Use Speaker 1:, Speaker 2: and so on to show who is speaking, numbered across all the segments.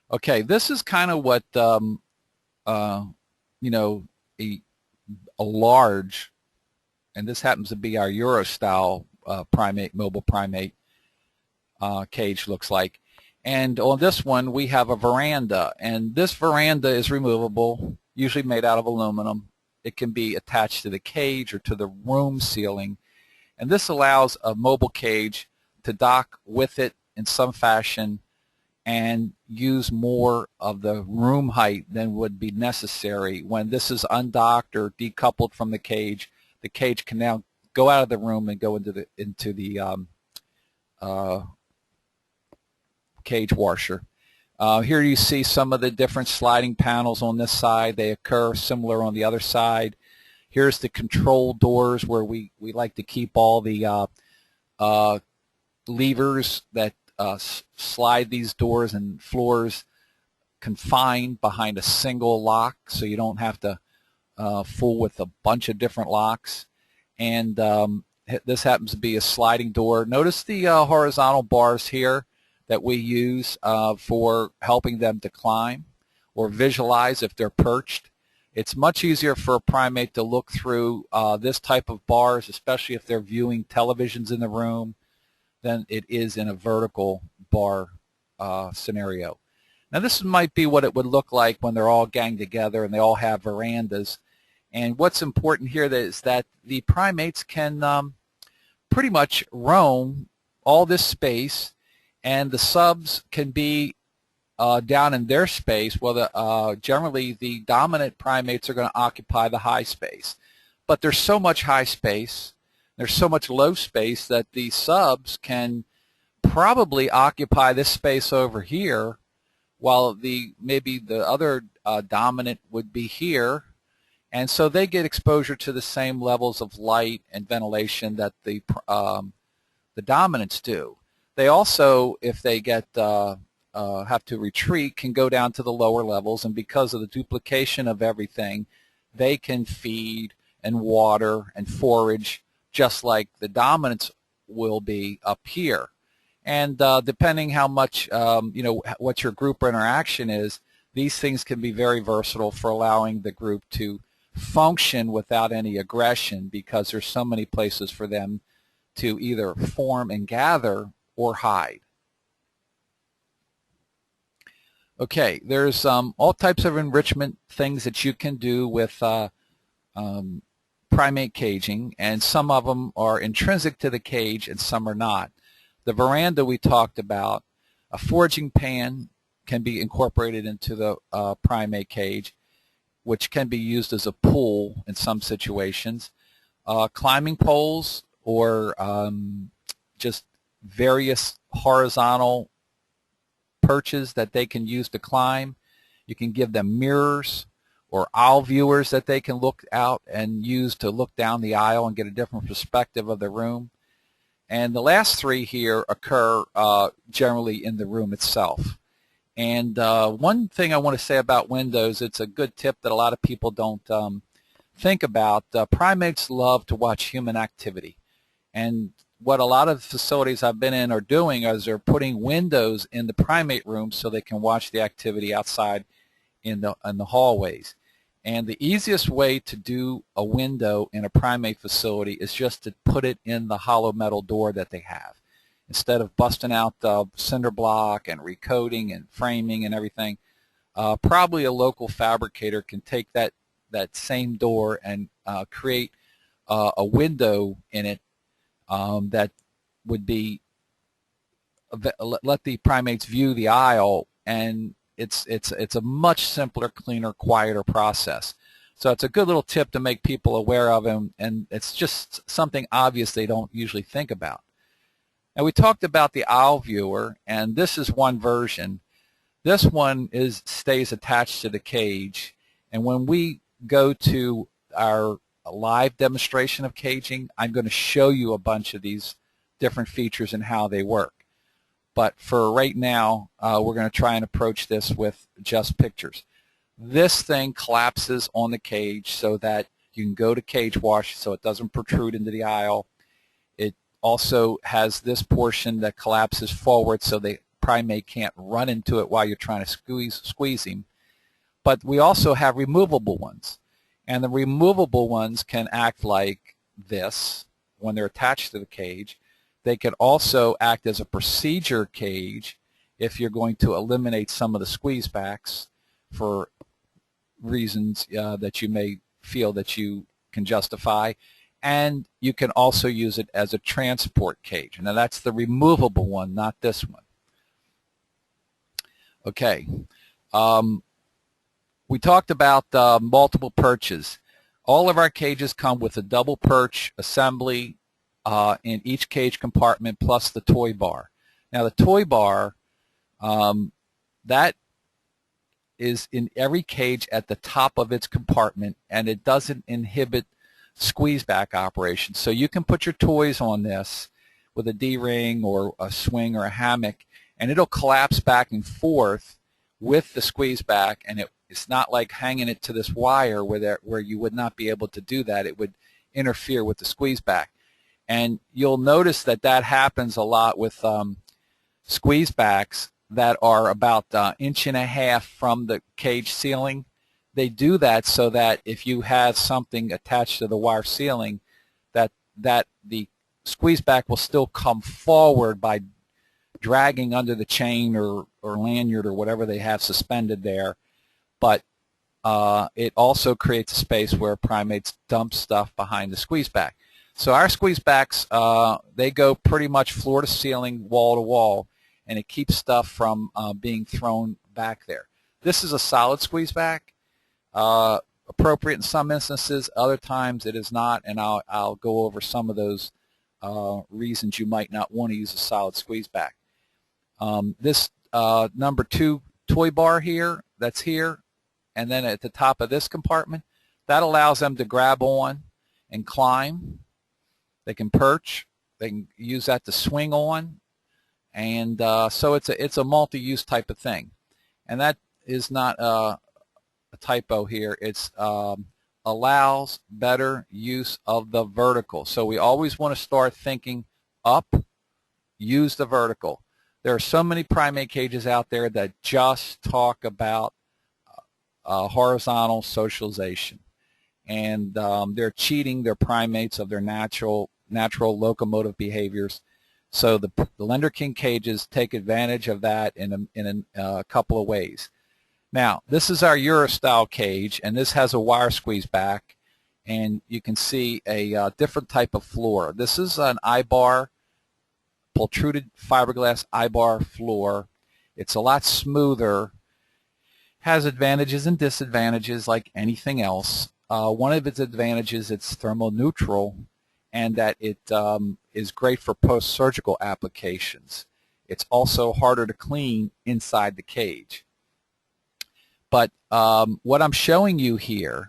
Speaker 1: Okay, this is kind of what uh, you know a, a large, and this happens to be our Euro style primate, mobile primate cage looks like. And on this one, we have a veranda, and this veranda is removable, usually made out of aluminum. It can be attached to the cage or to the room ceiling, and this allows a mobile cage to dock with it in some fashion and use more of the room height than would be necessary. When this is undocked or decoupled from the cage can now go out of the room and go into the uh, cage washer. Here you see some of the different sliding panels on this side. They occur similar on the other side. Here's the control doors where we like to keep all the uh, levers that slide these doors and floors confined behind a single lock, so you don't have to fool with a bunch of different locks. And this happens to be a sliding door. Notice the horizontal bars here that we use for helping them to climb or visualize if they're perched. It's much easier for a primate to look through this type of bars, especially if they're viewing televisions in the room, than it is in a vertical bar scenario. Now this might be what it would look like when they're all ganged together and they all have verandas. And what's important here is that the primates can pretty much roam all this space, and the subs can be down in their space. Well, generally the dominant primates are going to occupy the high space. But there's so much high space, there's so much low space that the subs can probably occupy this space over here, while maybe the other dominant would be here. And so they get exposure to the same levels of light and ventilation that the dominants do. They also, if they get have to retreat, can go down to the lower levels, and because of the duplication of everything, they can feed and water and forage just like the dominants will be up here. And depending how much, what your group interaction is, these things can be very versatile for allowing the group to function without any aggression, because there's so many places for them to either form and gather or hide. Okay, there's all types of enrichment things that you can do with primate caging, and some of them are intrinsic to the cage and some are not. The veranda we talked about, a foraging pan can be incorporated into the primate cage, which can be used as a pool in some situations. Climbing poles or just various horizontal perches that they can use to climb. You can give them mirrors or aisle viewers that they can look out and use to look down the aisle and get a different perspective of the room. And the last three here occur generally in the room itself. And one thing I want to say about windows, it's a good tip that a lot of people don't think about. Primates love to watch human activity. And what a lot of facilities I've been in are doing is they're putting windows in the primate room so they can watch the activity outside in the hallways. And the easiest way to do a window in a primate facility is just to put it in the hollow metal door that they have. Instead of busting out the cinder block and recoding and framing and everything, probably a local fabricator can take that same door and create a window in it that would be let the primates view the aisle, and it's a much simpler, cleaner, quieter process. So it's a good little tip to make people aware of, and it's just something obvious they don't usually think about. And we talked about the aisle viewer, and this is one version. This one stays attached to the cage, and when we go to our live demonstration of caging, I'm going to show you a bunch of these different features and how they work. But for right now, we're going to try and approach this with just pictures. This thing collapses on the cage so that you can go to cage wash so it doesn't protrude into the aisle. It also has this portion that collapses forward so the primate can't run into it while you're trying to squeeze him. But we also have removable ones. And the removable ones can act like this when they're attached to the cage. They could also act as a procedure cage if you're going to eliminate some of the squeeze backs for reasons that you may feel that you can justify. And you can also use it as a transport cage. Now that's the removable one, not this one. Okay. We talked about multiple perches. All of our cages come with a double perch assembly in each cage compartment plus the toy bar. Now the toy bar, that is in every cage at the top of its compartment, and it doesn't inhibit squeeze back operation. So you can put your toys on this with a D-ring or a swing or a hammock, and it'll collapse back and forth with the squeeze back, and it's not like hanging it to this wire where you would not be able to do that. It would interfere with the squeeze back. And you'll notice that that happens a lot with squeeze backs that are about 1.5 inches from the cage ceiling. They do that so that if you have something attached to the wire ceiling, that the squeeze back will still come forward by dragging under the chain or lanyard or whatever they have suspended there. But it also creates a space where primates dump stuff behind the squeeze back. So our squeeze backs, they go pretty much floor to ceiling, wall to wall, and it keeps stuff from being thrown back there. This is a solid squeeze back, appropriate in some instances. Other times it is not, and I'll go over some of those reasons you might not want to use a solid squeeze back. This number 2 toy bar here, that's here, and then at the top of this compartment, that allows them to grab on and climb. They can perch. They can use that to swing on, and so it's a multi-use type of thing. And that is not a typo here. It's allows better use of the vertical. So we always want to start thinking up, use the vertical. There are so many primate cages out there that just talk about horizontal socialization, and they're cheating their primates of their natural locomotive behaviors. So the Lenderking cages take advantage of that in a couple of ways. Now, this is our Euro-style cage, and this has a wire squeeze back, and you can see a different type of floor. This is an I-bar, pultruded fiberglass I-bar floor. It's a lot smoother, has advantages and disadvantages like anything else. One of its advantages, it's thermal neutral, and that it is great for post-surgical applications. It's also harder to clean inside the cage. But what I'm showing you here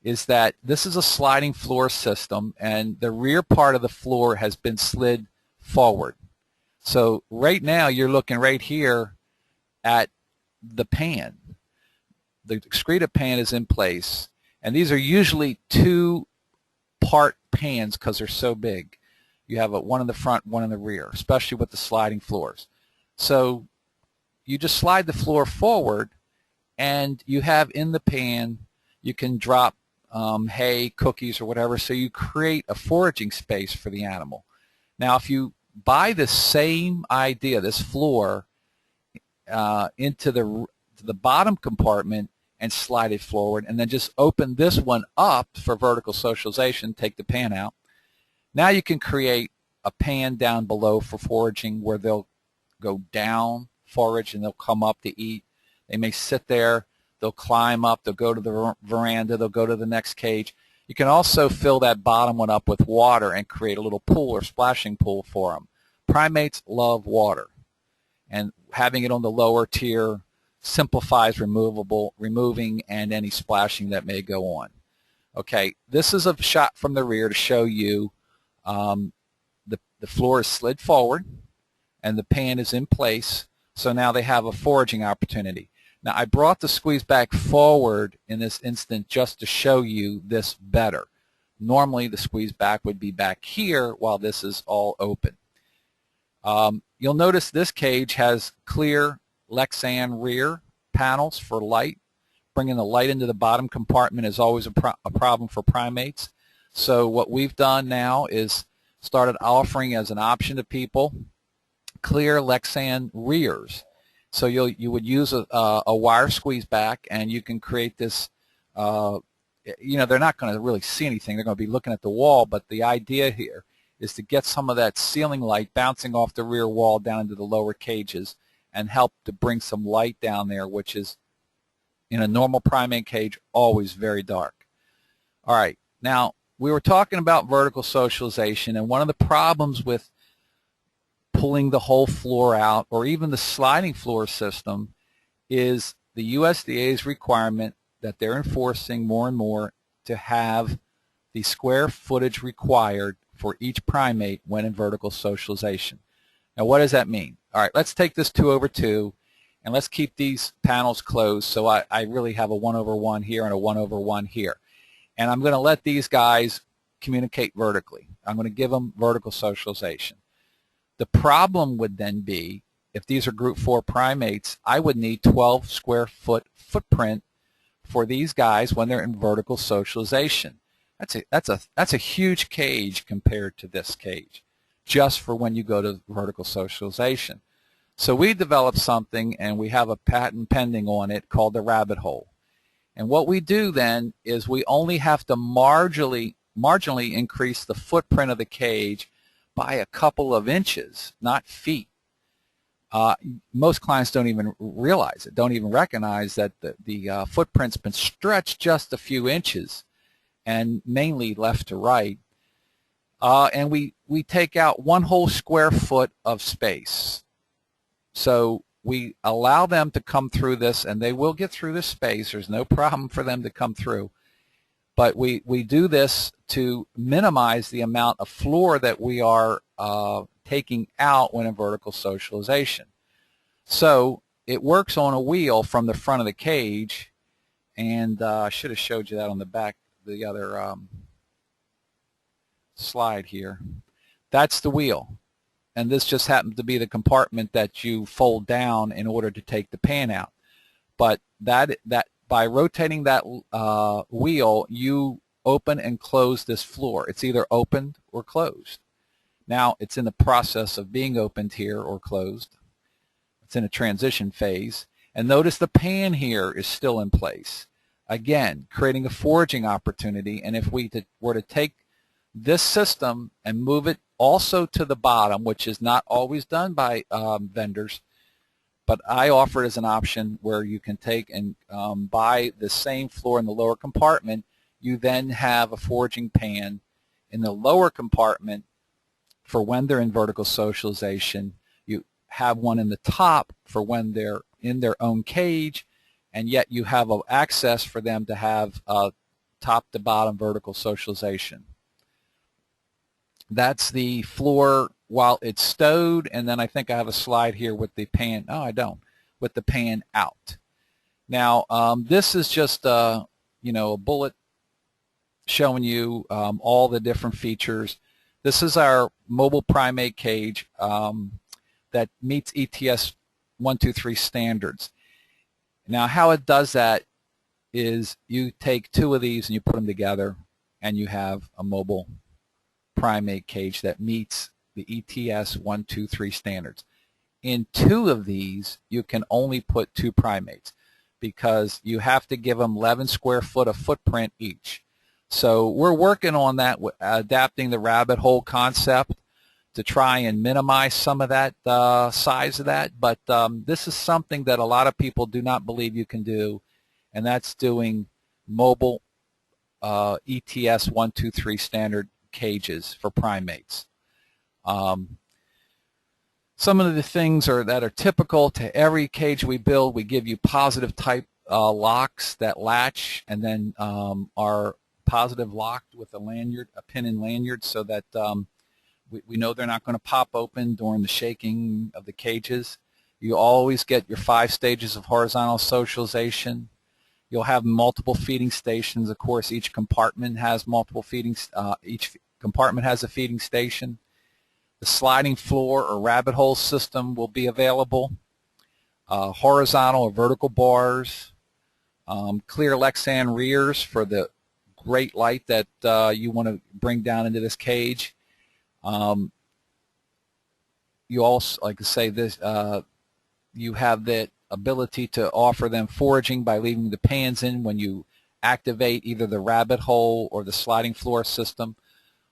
Speaker 1: is that this is a sliding floor system, and the rear part of the floor has been slid forward. So right now you're looking right here at the pan. The excreta pan is in place, and these are usually 2-part pans because they're so big. You have one in the front, one in the rear, especially with the sliding floors. So you just slide the floor forward, and you have in the pan, you can drop hay, cookies, or whatever, so you create a foraging space for the animal. Now, if you buy the same idea, this floor, into the bottom compartment and slide it forward, and then just open this one up for vertical socialization, take the pan out. Now you can create a pan down below for foraging where they'll go down, forage, and they'll come up to eat. They may sit there, they'll climb up, they'll go to the veranda, they'll go to the next cage. You can also fill that bottom one up with water and create a little pool or splashing pool for them. Primates love water, and having it on the lower tier simplifies removing and any splashing that may go on. Okay, this is a shot from the rear to show you the floor is slid forward and the pan is in place, so now they have a foraging opportunity. Now, I brought the squeeze back forward in this instant just to show you this better. Normally the squeeze back would be back here while this is all open. You'll notice this cage has clear Lexan rear panels for light. Bringing the light into the bottom compartment is always a problem for primates. So what we've done now is started offering as an option to people clear Lexan rears. So you would use a wire squeeze back, and you can create this. They're not going to really see anything. They're going to be looking at the wall, but the idea here is to get some of that ceiling light bouncing off the rear wall down into the lower cages and help to bring some light down there, which is, in a normal primate cage, always very dark. All right, now we were talking about vertical socialization, and one of the problems with pulling the whole floor out or even the sliding floor system is the USDA's requirement that they're enforcing more and more to have the square footage required for each primate when in vertical socialization. Now, what does that mean? All right, let's take this 2/2, and let's keep these panels closed so I really have a 1/1 here and a 1/1 here. And I'm going to let these guys communicate vertically. I'm going to give them vertical socialization. The problem would then be, if these are group 4 primates, I would need 12 square foot footprint for these guys when they're in vertical socialization. That's a huge cage compared to this cage, just for when you go to vertical socialization. So we developed something, and we have a patent pending on it, called the rabbit hole. And what we do then is we only have to marginally increase the footprint of the cage by a couple of inches, not feet. Most clients don't even realize it, don't even recognize that the footprint's been stretched just a few inches, and mainly left to right. And we take out 1 whole square foot of space. So we allow them to come through this, and they will get through this space. There's no problem for them to come through. But we do this to minimize the amount of floor that we are taking out when in vertical socialization. So it works on a wheel from the front of the cage, and I should have showed you that on the back, the other slide here. That's the wheel. And this just happens to be the compartment that you fold down in order to take the pan out. But that by rotating that wheel, you open and close this floor. It's either opened or closed. Now it's in the process of being opened here or closed. It's in a transition phase. And notice the pan here is still in place. Again, creating a foraging opportunity. And if we were to take this system and move it also to the bottom, which is not always done by vendors, but I offer it as an option where you can take and buy the same floor in the lower compartment. You then have a foraging pan in the lower compartment for when they're in vertical socialization. You have one in the top for when they're in their own cage, and yet you have access for them to have top to bottom vertical socialization. That's the floor while it's stowed, and then I think I have a slide here with the pan. No, I don't. With the pan out. Now, this is just a bullet showing you all the different features. This is our mobile primate cage that meets ETS 123 standards. Now, how it does that is you take 2 of these and you put them together, and you have a mobile primate cage that meets the ETS 123 standards. In 2 of these, you can only put 2 primates because you have to give them 11 square foot of footprint each. So we're working on that, adapting the rabbit hole concept to try and minimize some of that size of that. But this is something that a lot of people do not believe you can do, and that's doing mobile ETS 123 standard cages for primates. Some of the things that are typical to every cage we build, we give you positive type locks that latch and then are positive locked with a lanyard, a pin and lanyard, so that we know they're not going to pop open during the shaking of the cages. You always get your 5 stages of horizontal socialization. You'll have multiple feeding stations. Of course, each compartment has multiple feeding. Each compartment has a feeding station. The sliding floor or rabbit hole system will be available. Horizontal or vertical bars. Clear Lexan rears for the great light that you want to bring down into this cage. You also, like I say, this you have that ability to offer them foraging by leaving the pans in when you activate either the rabbit hole or the sliding floor system.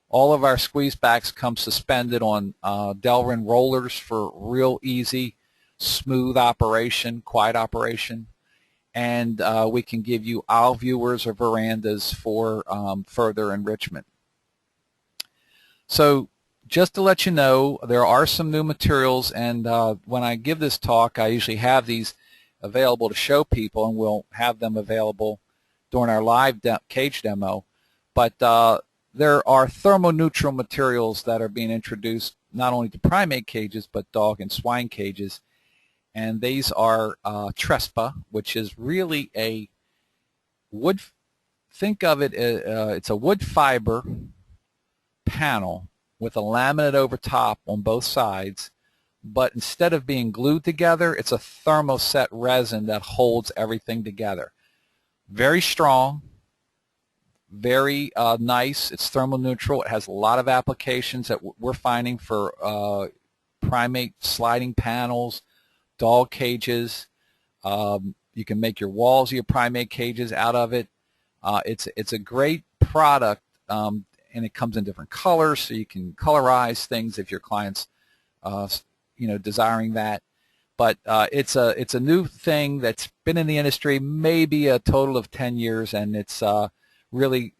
Speaker 1: All of our squeeze backs come suspended on Delrin rollers for real easy, smooth operation, quiet operation. And we can give you aisle viewers or verandas for further enrichment. So just to let you know, there are some new materials, and when I give this talk, I usually have these available to show people, and we'll have them available during our live cage demo. But there are thermoneutral materials that are being introduced not only to primate cages, but dog and swine cages. And these are Trespa, which is really a wood, think of it, it's a wood fiber panel with a laminate over top on both sides, but instead of being glued together, it's a thermoset resin that holds everything together. Very strong, very nice. It's thermoneutral. It has a lot of applications that we're finding for primate sliding panels, dog cages. You can make your walls of your primate cages out of it. It's a great product, and it comes in different colors, so you can colorize things if your client's desiring that. But it's a new thing that's been in the industry maybe a total of 10 years, and it's really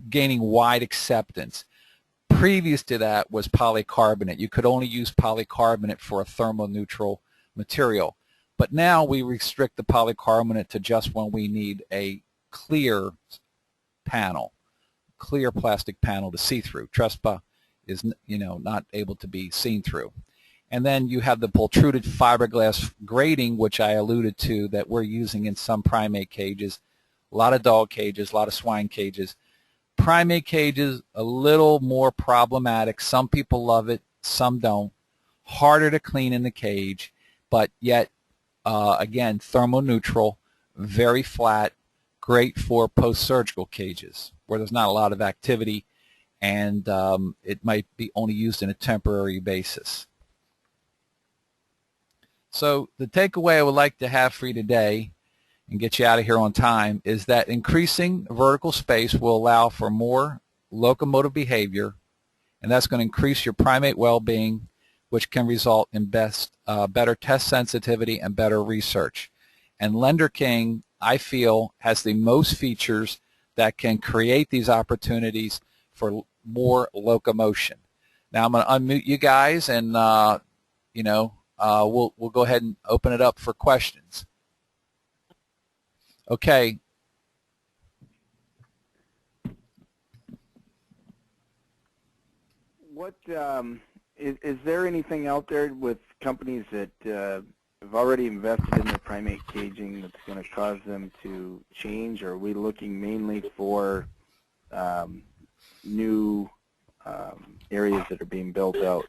Speaker 1: gaining wide acceptance. Previous to that was polycarbonate. You could only use polycarbonate for a thermoneutral material. But now we restrict the polycarbonate to just when we need a clear panel, clear plastic panel to see through. Trespa is not able to be seen through. And then you have the pultruded fiberglass grating, which I alluded to, that we're using in some primate cages, a lot of dog cages, a lot of swine cages. Primate cages, a little more problematic. Some people love it, some don't. Harder to clean in the cage, but yet, again, thermoneutral, very flat, great for post-surgical cages where there's not a lot of activity, and it might be only used in a temporary basis. So the takeaway I would like to have for you today and get you out of here on time is that increasing vertical space will allow for more locomotive behavior, and that's going to increase your primate well-being, which can result in better test sensitivity and better research. And Lenderking, I feel, has the most features that can create these opportunities for more locomotion. Now I'm going to unmute you guys, and we'll go ahead and open it up for questions. Okay.
Speaker 2: What is there anything out there with companies that have already invested in their primate caging that's going to cause them to change, or are we looking mainly for new areas that are being built out?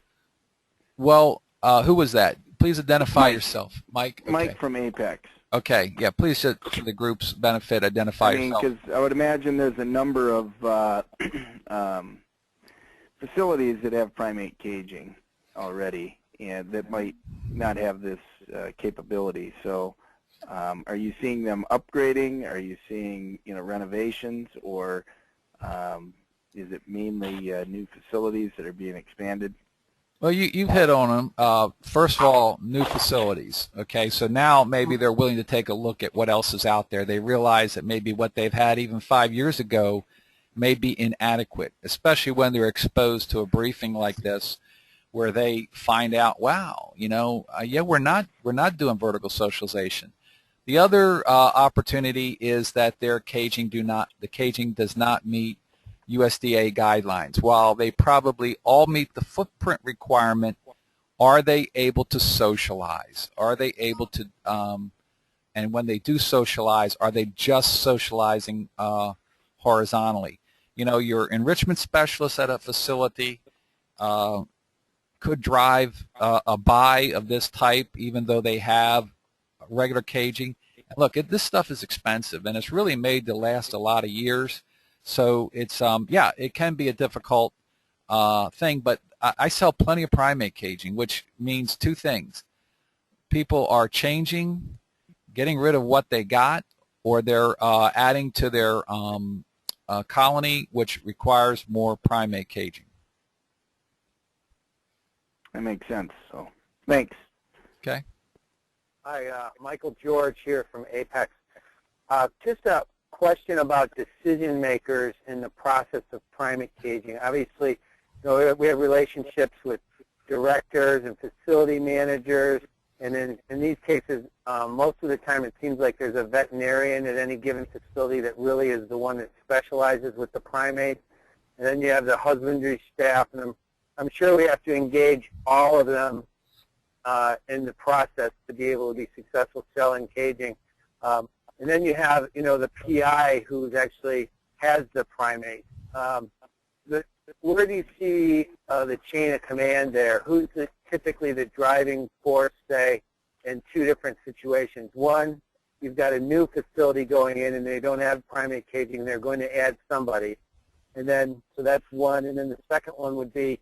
Speaker 1: Well, who was that? Please identify yourself. Mike? Okay.
Speaker 2: Mike from Apex.
Speaker 1: Okay, yeah, please, for the group's benefit, identify yourself.
Speaker 2: Because I would imagine there's a number of facilities that have primate caging already, and that might not have this capability. So are you seeing them upgrading? Are you seeing renovations, or is it mainly new facilities that are being expanded?
Speaker 1: Well, you've hit on them. First of all, new facilities. Okay, so now maybe they're willing to take a look at what else is out there. They realize that maybe what they've had even 5 years ago may be inadequate, especially when they're exposed to a briefing like this, where they find out, wow, yeah, we're not doing vertical socialization. The other opportunity is that their caging does not meet USDA guidelines. While they probably all meet the footprint requirement, are they able to socialize? Are they able to, and when they do socialize, are they just socializing horizontally? Your enrichment specialist at a facility could drive a buy of this type, even though they have regular caging. And look, this stuff is expensive, and it's really made to last a lot of years. So it's yeah, it can be a difficult thing, but I sell plenty of primate caging, which means two things: people are changing, getting rid of what they got, or they're adding to their colony, which requires more primate caging.
Speaker 2: That makes sense. So, thanks.
Speaker 1: Okay.
Speaker 3: Hi, Michael George here from Apex. Just a question about decision makers in the process of primate caging. Obviously, we have relationships with directors and facility managers, and in these cases, most of the time it seems like there's a veterinarian at any given facility that really is the one that specializes with the primates. And then you have the husbandry staff, and I'm sure we have to engage all of them in the process to be able to be successful selling caging. And then you have, the PI who actually has the primate. Where do you see the chain of command there? Who's typically the driving force, say, in two different situations? One, you've got a new facility going in and they don't have primate caging. They're going to add somebody. And then, so that's one. And then the second one would be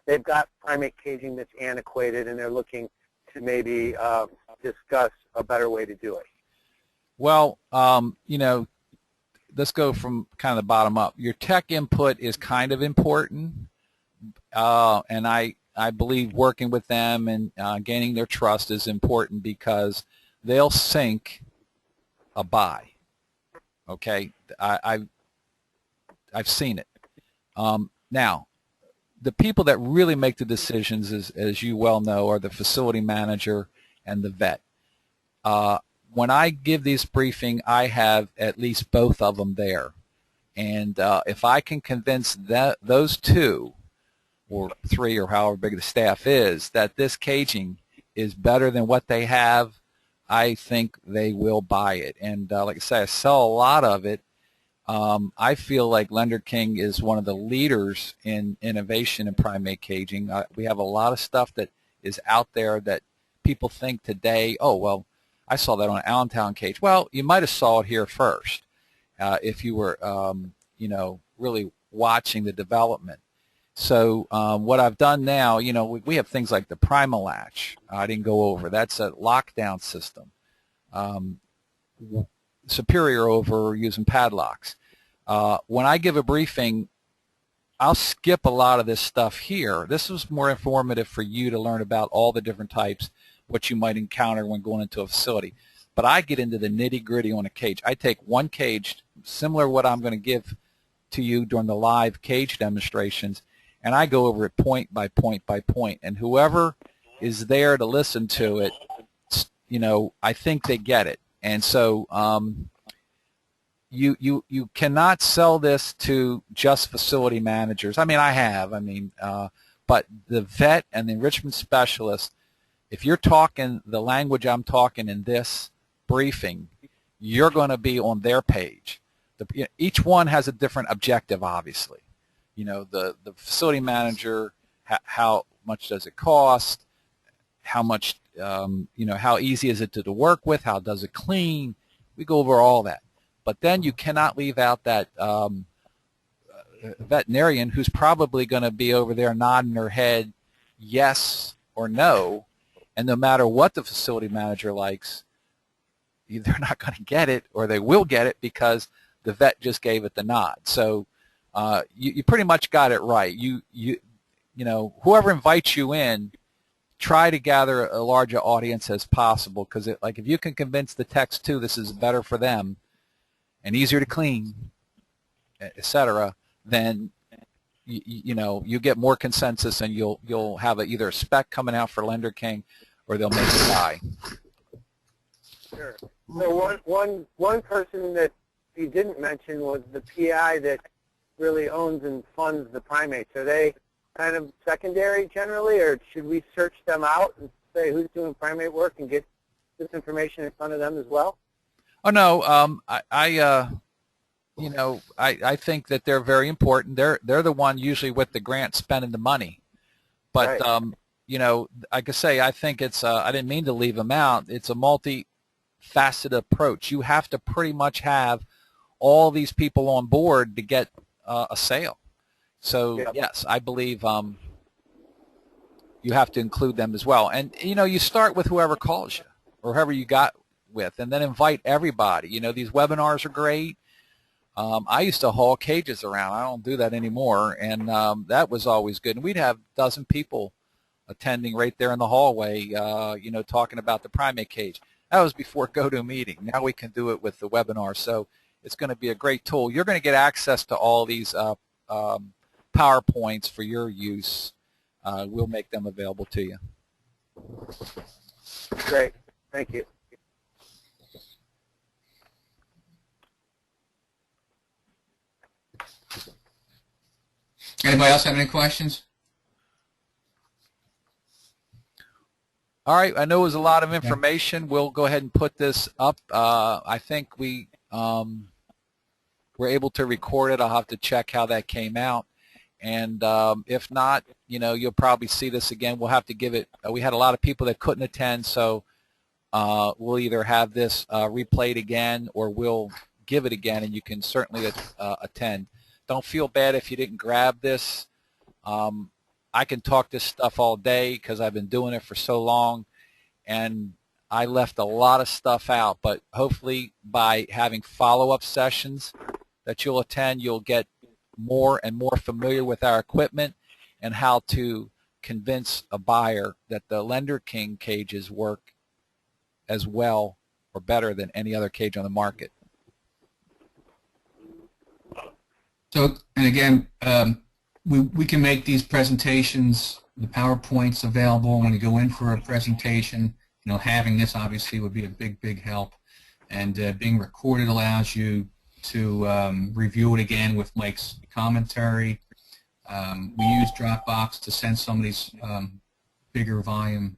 Speaker 3: they've got primate caging that's antiquated and they're looking to maybe discuss a better way to do it.
Speaker 1: Well, let's go from kind of the bottom up. Your tech input is kind of important, and I believe working with them and gaining their trust is important because they'll sync a buy. Okay, I've seen it. Now, the people that really make the decisions, as you well know, are the facility manager and the vet. When I give this briefing, I have at least both of them there. And if I can convince those two or three or however big the staff is that this caging is better than what they have, I think they will buy it. And like I say, I sell a lot of it. I feel like Lenderking is one of the leaders in innovation in primate caging. We have a lot of stuff that is out there that people think today, oh, well, I saw that on Allentown cage. Well, you might have saw it here first if you were, really watching the development. So what I've done now, we have things like the Primalatch. I didn't go over. That's a lockdown system. Superior over using padlocks. When I give a briefing, I'll skip a lot of this stuff here. This was more informative for you to learn about all the different types, what you might encounter when going into a facility. But I get into the nitty-gritty on a cage. I take one cage, similar to what I'm going to give to you during the live cage demonstrations, and I go over it point by point by point. And whoever is there to listen to it, I think they get it. And so you cannot sell this to just facility managers. I mean, I have. But the vet and the enrichment specialist, if you're talking the language I'm talking in this briefing, you're going to be on their page. Each one has a different objective, obviously. The facility manager, how much does it cost? How much, how easy is it to work with? How does it clean? We go over all that. But then you cannot leave out that veterinarian who's probably going to be over there nodding her head yes or no. And no matter what the facility manager likes, they're not going to get it, or they will get it because the vet just gave it the nod. So you pretty much got it right. Whoever invites you in, try to gather a larger audience as possible, because if you can convince the techs too this is better for them and easier to clean, etc., then you get more consensus, and you'll have either a spec coming out for Lenderking, or they'll make a buy.
Speaker 3: Sure. So one person that you didn't mention was the PI that really owns and funds the primates. Are they kind of secondary generally, or should we search them out and say who's doing primate work and get this information in front of them as well?
Speaker 1: Oh no, you know, I think that they're very important. They're the one usually with the grant spending the money. But
Speaker 3: Right.
Speaker 1: you know, like I say, I think it's I didn't mean to leave them out. It's a multi-faceted approach. You have to pretty much have all these people on board to get a sale. So
Speaker 3: Yep.
Speaker 1: yes, I believe you have to include them as well. And you know, you start with whoever calls you or whoever you got with, and then invite everybody. You know, these webinars are great. I used to haul cages around. I don't do that anymore, and that was always good. And we'd have a dozen people attending right there in the hallway, you know, talking about the primate cage. That was before GoToMeeting. Now we can do it with the webinar, so it's going to be a great tool. You're going to get access to all these PowerPoints for your use. We'll make them available to you.
Speaker 3: Great. Thank you.
Speaker 4: Anybody else have any questions?
Speaker 1: All right, I know it was a lot of information. We'll go ahead and put this up. I think we were able to record it. I'll have to check how that came out. And if not, you know, you'll probably see this again. We'll have to give it, we had a lot of people that couldn't attend, so we'll either have this replayed again or we'll give it again, and you can certainly attend. Don't feel bad if you didn't grab this. I can talk this stuff all day because I've been doing it for so long, and I left a lot of stuff out, but hopefully by having follow-up sessions that you'll attend, you'll get more and more familiar with our equipment and how to convince a buyer that the Lenderking cages work as well or better than any other cage on the market.
Speaker 4: So, and again, we can make these presentations, the PowerPoints available when you go in for a presentation. You know, having this obviously would be a big help, and being recorded allows you to review it again with Mike's commentary. We use Dropbox to send some of these bigger volume